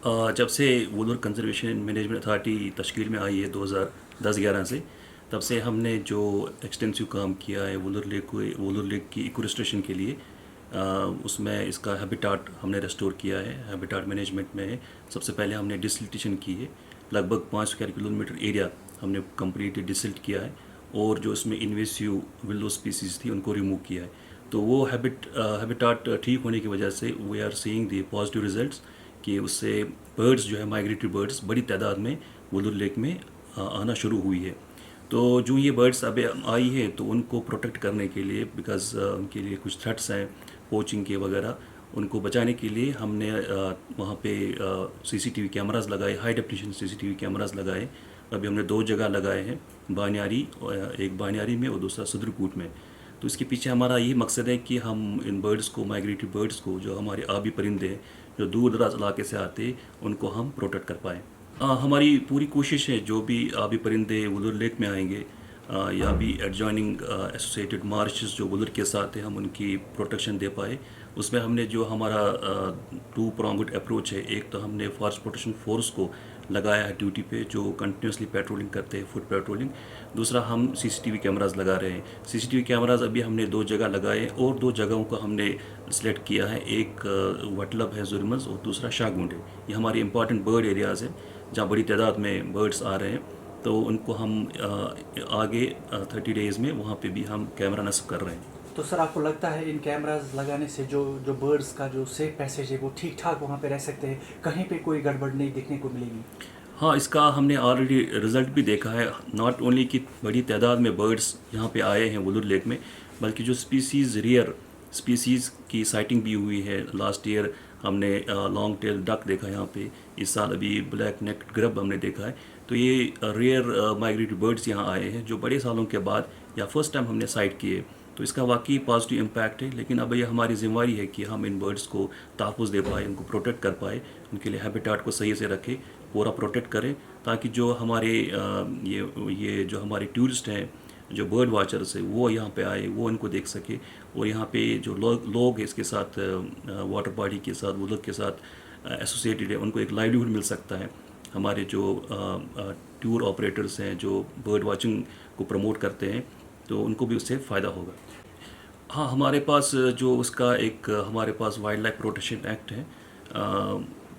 जब से Wular conservation management authority तश्कील में आई है 2010-11 से, तब से हमने जो एक्सटेंसिव काम किया है वुलर लेक की इकोरिस्ट्रेशन के लिए, उसमें इसका हैबिटाट हमने रेस्टोर किया है। हैबिटाट मैनेजमेंट में सबसे पहले हमने डिसल्टेशन की है। लगभग 5 स्क्वायर किलोमीटर एरिया हमने कम्प्लीट डिसल्ट किया है, और जो इसमें इन्वेसिव विल्लो स्पीसीज़ थी उनको रिमूव किया है। तो वो हैबिटाट ठीक होने की वजह से we are seeing the positive results, कि उससे बर्ड्स जो है, माइग्रेटरी बर्ड्स बड़ी तादाद में वुलर लेक में आना शुरू हुई है। तो जो ये बर्ड्स अब आई है, तो उनको प्रोटेक्ट करने के लिए, बिकॉज उनके लिए कुछ थ्रेट्स हैं पोचिंग के वगैरह, उनको बचाने के लिए हमने वहाँ पे सीसीटीवी कैमरास लगाए, हाई डेफिनेशन सीसीटीवी कैमरास लगाए। अभी हमने 2 जगह लगाए हैं, बानियारी, एक बानियारी में और दूसरा सदरकूट में। तो इसके पीछे हमारा ये मकसद है कि हम इन बर्ड्स को, माइग्रेटरी बर्ड्स को, जो हमारे आबी परिंदे हैं जो दूर दराज इलाके से आते हैं, उनको हम प्रोटेक्ट कर पाएँ। हमारी पूरी कोशिश है, जो भी आबी परिंदे वुलर लेक में आएंगे या भी एडजॉइनिंग एसोसिएटेड मार्शेस जो वुलर के साथ हैं, हम उनकी प्रोटेक्शन दे पाए। उसमें हमने जो हमारा 2 प्रोंग्ड अप्रोच है, एक तो हमने फॉरेस्ट प्रोटेक्शन फोर्स को लगाया है ड्यूटी पे, जो कंटिन्यूसली पेट्रोलिंग करते हैं, फुट पेट्रोलिंग। दूसरा, हम सीसीटीवी कैमरास लगा रहे हैं। सीसीटीवी कैमरास अभी हमने 2 जगह लगाए, और 2 जगहों को हमने सिलेक्ट किया है। एक वटलब है जुर्मज, और दूसरा शाहगुंड है। ये हमारे इंपॉर्टेंट बर्ड एरियाज़ हैं जहाँ बड़ी तादाद में बर्ड्स आ रहे हैं। तो उनको हम आगे 30 डेज़ में वहाँ पे भी हम कैमरा नस्ब कर रहे हैं। तो सर, आपको लगता है इन कैमरास लगाने से जो जो बर्ड्स का जो सेफ पैसेज है वो ठीक ठाक वहाँ पे रह सकते हैं, कहीं पे कोई गड़बड़ नहीं देखने को मिलेगी? हाँ, इसका हमने ऑलरेडी रिज़ल्ट भी देखा है। नॉट ओनली कि बड़ी तादाद में बर्ड्स यहाँ पे आए हैं वुलर लेक में, बल्कि जो स्पीसीज़, रेयर स्पीसीज़ की साइटिंग भी हुई है। लास्ट ईयर हमने लॉन्ग टेल डक देखा यहाँ पे, इस साल अभी ब्लैक नेक्ड ग्रब हमने देखा है। तो ये रेयर माइग्रेटरी बर्ड्स यहाँ आए हैं, जो बड़े सालों के बाद या फर्स्ट टाइम हमने साइट किए। तो इसका वाकई पॉजिटिव इम्पैक्ट है। लेकिन अब ये हमारी जिम्मेवारी है कि हम इन बर्ड्स को तहफ़्फ़ुज़ दे पाए, उनको प्रोटेक्ट कर पाए, उनके लिए हैबिटाट को सही से रखें, पूरा प्रोटेक्ट करें, ताकि जो हमारे ये जो हमारे टूरिस्ट हैं, जो बर्ड वाचर्स है, वो यहाँ पे आए, वो इनको देख सके। और यहाँ पे जो लोग हैं इसके साथ, वाटर बॉडी के साथ, वुलर के साथ एसोसिएटेड है, उनको एक लाइवलीहुड मिल सकता है। हमारे जो टूर ऑपरेटर्स हैं जो बर्ड वाचिंग को प्रमोट करते हैं, तो उनको भी उससे फ़ायदा होगा। हाँ, हमारे पास जो उसका एक हमारे पास वाइल्ड लाइफ प्रोटेक्शन एक्ट है।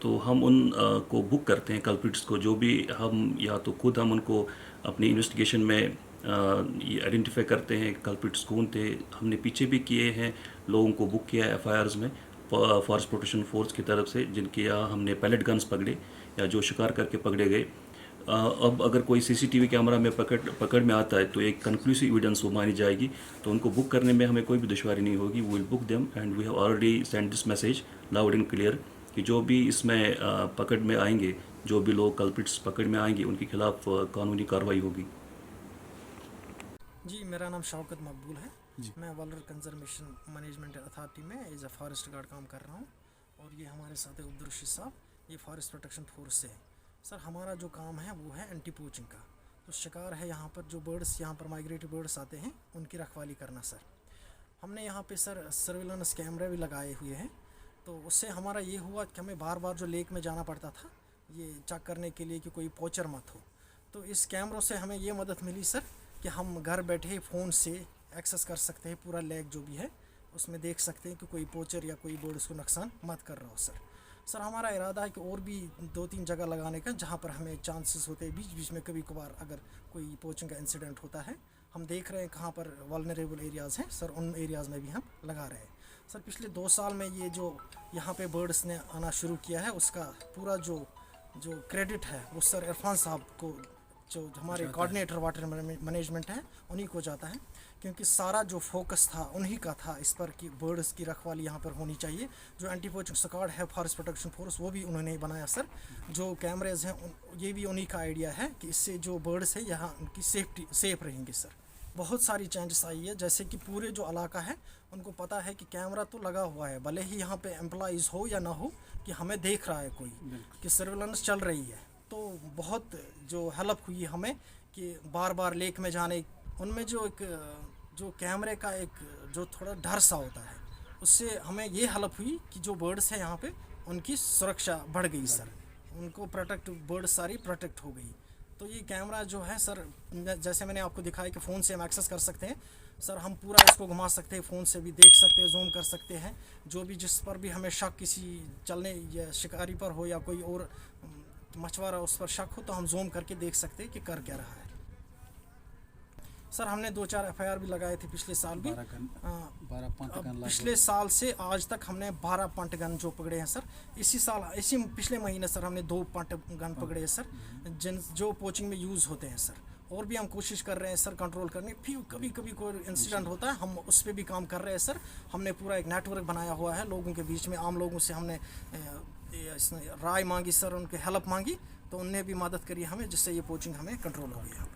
तो हम उन को बुक करते हैं कल्प्रिट्स को, जो भी हम, या तो खुद हम उनको अपनी इन्वेस्टिगेशन में ये आइडेंटिफाई करते हैं कल्प्रिट्स कौन थे। हमने पीछे भी किए हैं, लोगों को बुक किया है एफआईआर्स में फॉरेस्ट प्रोटेक्शन फोर्स की तरफ से, जिनके यहाँ हमने पैलेट गन्स पकड़े या जो शिकार करके पकड़े गए। अब अगर कोई सीसीटीवी कैमरा में पकड़ में आता है, तो एक कंक्लूसिव एविडेंस वो मानी जाएगी। तो उनको बुक करने में हमें कोई भी दुश्वारी नहीं होगी। We will book them, and we have already send this message loud and clear, कि जो भी इसमें पकड़ में आएंगे, जो भी लोग कल्प्रिट्स पकड़ में आएंगे, उनके खिलाफ कानूनी कार्रवाई होगी। जी, मेरा नाम शौकत मकबूल है जी। मैं वुलर कंजर्वेशन मैनेजमेंट अथॉरिटी में एज अ फॉरेस्ट गार्ड काम कर रहा हूँ, और ये हमारे साथ है अब्दुल रशीद साहब, ये फॉरेस्ट प्रोटेक्शन फोर्स से है। सर, हमारा जो काम है वो है एंटी पोचिंग का। तो शिकार है यहाँ पर जो बर्ड्स, यहाँ पर माइग्रेटरी बर्ड्स आते हैं, उनकी रखवाली करना। सर, हमने यहाँ पे सर सर्विलांस कैमरे भी लगाए हुए हैं। तो उससे हमारा ये हुआ कि हमें बार बार जो लेक में जाना पड़ता था ये चेक करने के लिए कि कोई पोचर मत हो। तो इस कैमरों से हमें ये मदद मिली सर, कि हम घर बैठे फ़ोन से एक्सेस कर सकते हैं पूरा लेक जो भी है, उसमें देख सकते हैं कि कोई पोचर या कोई बर्ड उसको नुकसान मत कर रहा हो। सर, हमारा इरादा है कि और भी 2-3 जगह लगाने का, जहाँ पर हमें चांसेस होते हैं बीच बीच में कभी कभार अगर कोई पोचिंग का इंसिडेंट होता है। हम देख रहे हैं कहाँ पर वल्नरेबल एरियाज़ हैं सर, उन एरियाज़ में भी हम लगा रहे हैं। सर, पिछले 2 साल में ये जो यहाँ पे बर्ड्स ने आना शुरू किया है, उसका पूरा जो क्रेडिट है वो सर इरफान साहब को, जो हमारे कोऑर्डिनेटर वाटर मैनेजमेंट है, उन्हीं को जाता है। क्योंकि सारा जो फोकस था उन्हीं का था इस पर कि बर्ड्स की रखवाली यहाँ पर होनी चाहिए। जो एंटी पोचिंग स्क्वाड है फॉरेस्ट प्रोटेक्शन फोर्स, वो भी उन्होंने बनाया सर। जो कैमरेज हैं ये भी उन्हीं का आइडिया है कि इससे जो बर्ड्स है यहाँ उनकी सेफ रहेंगे। सर, बहुत सारी चेंजेस आई है, जैसे कि पूरे जो इलाका है उनको पता है कि कैमरा तो लगा हुआ है, भले ही यहाँ पे एम्प्लॉइज़ हो या ना हो, कि हमें देख रहा है कोई, कि सर्विलांस चल रही है। तो बहुत जो हेल्प हुई हमें कि बार बार लेक में जाने, उनमें जो कैमरे का एक जो थोड़ा डर सा होता है, उससे हमें ये हेल्प हुई कि जो बर्ड्स हैं यहाँ पे उनकी सुरक्षा बढ़ गई। सर, उनको प्रोटेक्ट, बर्ड सारी प्रोटेक्ट हो गई। तो ये कैमरा जो है सर, जैसे मैंने आपको दिखाया कि फ़ोन से हम एक्सेस कर सकते हैं सर, हम पूरा इसको घुमा सकते हैं, फ़ोन से भी देख सकते हैं, जूम कर सकते हैं। जो भी जिस पर भी हमें शक किसी चलने या शिकारी पर हो या कोई और मछुआरा उस पर शक हो, तो हम जूम करके देख सकते हैं कि कर क्या रहा है। सर हमने 2-4 FIR भी लगाए थे पिछले साल भी। 12 पंट गन पिछले साल से आज तक हमने 12 पंट गन जो पकड़े हैं सर। इसी पिछले महीने सर हमने 2 पंट गन पकड़े हैं सर, जो पोचिंग में यूज़ होते हैं सर। और भी हम कोशिश कर रहे हैं सर कंट्रोल करने। फिर कभी कभी कोई इंसिडेंट होता है, हम उस पर भी काम कर रहे हैं सर। हमने पूरा एक नेटवर्क बनाया हुआ है लोगों के बीच में। आम लोगों से हमने राय मांगी सर, उनके हेल्प मांगी, तो उनने भी मदद करी हमें, जिससे ये पोचिंग हमें कंट्रोल हो गई है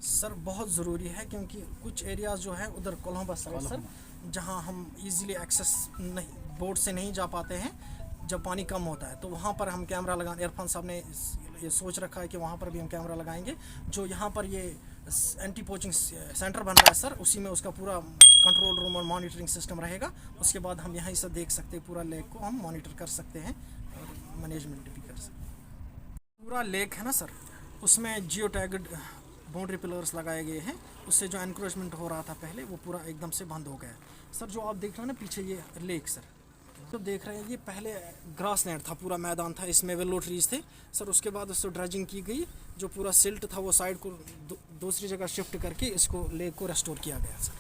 सर। बहुत ज़रूरी है क्योंकि कुछ एरियाज़ जो है उधर कोलंबा साइड सर, जहां हम इजीली एक्सेस नहीं, बोट से नहीं जा पाते हैं जब पानी कम होता है, तो वहां पर हम कैमरा लगा, इरफान साहब ने ये सोच रखा है कि वहां पर भी हम कैमरा लगाएंगे। जो यहाँ पर ये एंटी पोचिंग सेंटर बन रहा है सर, उसी में उसका पूरा कंट्रोल रूम और मॉनिटरिंग सिस्टम रहेगा। उसके बाद हम यहीं से देख सकते हैं, पूरा लेक को हम मॉनिटर कर सकते हैं और मैनेजमेंट भी कर सकते हैं। पूरा लेक है ना सर, उसमें जियो टैग्ड बाउंड्री पिलर्स लगाए गए हैं। उससे जो एनक्रोचमेंट हो रहा था पहले, वो पूरा एकदम से बंद हो गया सर। जो आप देख रहे हैं ना पीछे ये लेक सर, जो देख रहे हैं, ये पहले ग्रास लैंड था, पूरा मैदान था, इसमें विलो ट्रीज थे सर। उसके बाद उससे ड्रेजिंग की गई, जो पूरा सिल्ट था वो साइड को दूसरी जगह शिफ्ट करके इसको लेक को रेस्टोर किया गया सर।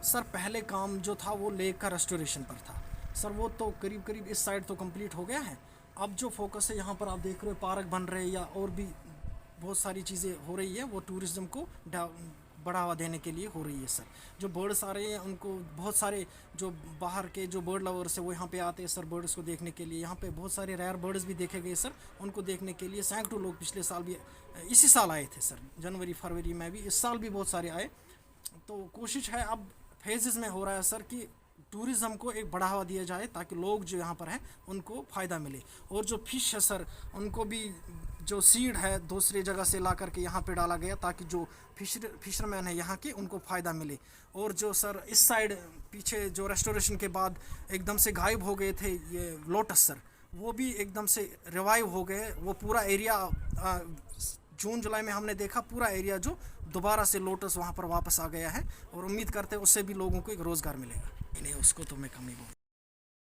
सर पहले काम जो था वो लेक का रेस्टोरेशन पर था सर। वो तो करीब करीब इस साइड तो कंप्लीट हो गया है। अब जो फोकस है यहाँ पर आप देख रहे हो, पार्क बन रहे हैं या और भी बहुत सारी चीज़ें हो रही है, वो टूरिज़्म को बढ़ावा देने के लिए हो रही है सर। जो बर्ड्स आ रहे हैं उनको, बहुत सारे जो बाहर के जो बर्ड लवर्स है वो यहाँ पे आते हैं सर बर्ड्स को देखने के लिए। यहाँ पे बहुत सारे रेयर बर्ड्स भी देखे गए सर, उनको देखने के लिए सैकड़ों लोग पिछले साल भी, इसी साल आए थे सर, जनवरी फरवरी में भी, इस साल भी बहुत सारे आए। तो कोशिश है, अब फेजेस में हो रहा है सर कि टूरिज़्म को एक बढ़ावा दिया जाए, ताकि लोग जो यहाँ पर हैं उनको फ़ायदा मिले। और जो फ़िश है सर, उनको भी जो सीड है दूसरी जगह से ला करके यहाँ पे डाला गया, ताकि जो फिशरमैन है यहाँ के, उनको फ़ायदा मिले। और जो सर इस साइड पीछे जो रेस्टोरेशन के बाद एकदम से गायब हो गए थे ये लोटस सर, वो भी एकदम से रिवाइव हो गए। वो पूरा एरिया जून जुलाई में हमने देखा, पूरा एरिया जो दोबारा से लोटस वहाँ पर वापस आ गया है। और उम्मीद करते हैं उससे भी लोगों को एक रोज़गार मिलेगा। नहीं, उसको तो मैं कम ही बोलूँ।